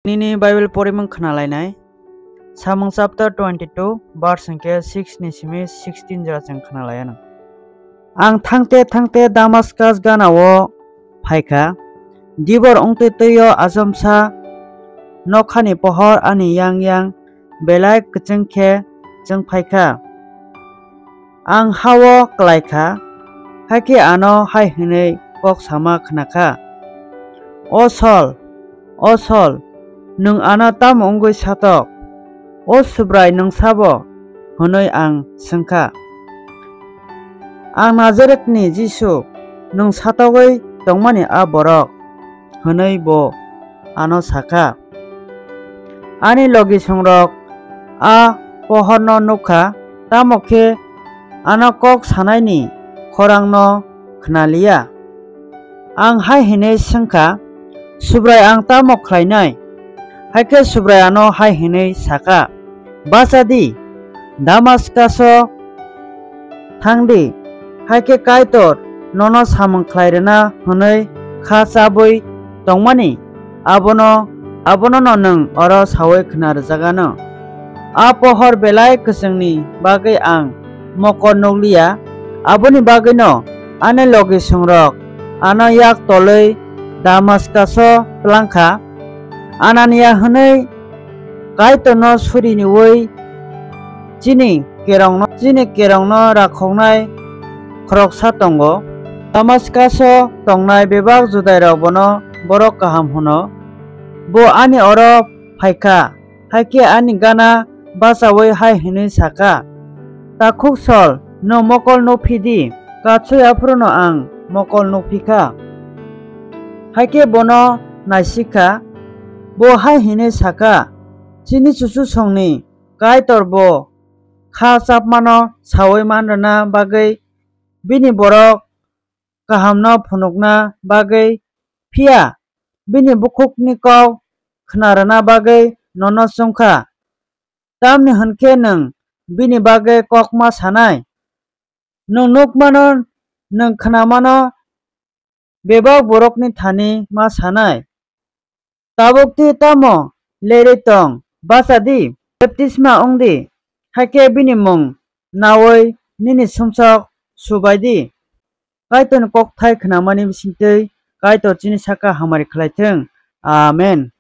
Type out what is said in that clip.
Nini Bible Porimang Khanalainai Samang chapter 22 verse sangke 6 ni simi 16 jara jang khanalayan. Ang thangte Damascus ganao phaika dibor ongte teo azamsa nokhani pohor ani yang belai kechengkhe jeng phaika. Ang hawo klaika haike ano hai hinei kok sama khnaka. O Saul nung ana tam ongoi satok o subrai nung sabo honoi ang sengka. Ang Nazaret ni Jisu nung satogoi tongmani a borok honoi bo ano saka. Ani logi songrok a pohor no nukha tamokhe ano kok sanai ni khorang no khnaliya. Ang hai hinei sengka subrai ang tamok khlainai haike subrai ano hai hinei saka. Basadi Damascus thangdi haike kaitor nono samang khlairena honoi kha chabui tongmani abono no nung oro sawai khnarjagano. A pohor belai kwchangni bagui ang mokor nukliya aboni bagui no ane logi songrok ano yak toloi Damascus plangkha Anania honoi kaitor no suri ni woi chini kerong no rakhongnai khoroksa tongo. Damascus tongnai bebak judai rok bono borok kaham hono. Bo ani oro phaika haike ani gana basawai hai hinui saka. Takhuk Saul no mokol no phidi kachoi afrono ang mokol no phika haike bono naisika bo hai hinui saka. Chini chuchu songni kaitor bo kha chapmano sawai manrana bagui bini borok kaham no phunukna bagui phiya bini bukhukni kok khnarana bagui nono chungkha. Tamni honkhe nung bini bagui kokma sanai nung nukmano nung khnamano bebak borokni thani ma sanai. Tabukti tamo lerei tong basadi baptisma ongdi haike bini mung nawai nini sumsok subaidi. Kaitor kok thai khnamani bisingtwi kaitor chini saka hamari khlaithwng. Amen.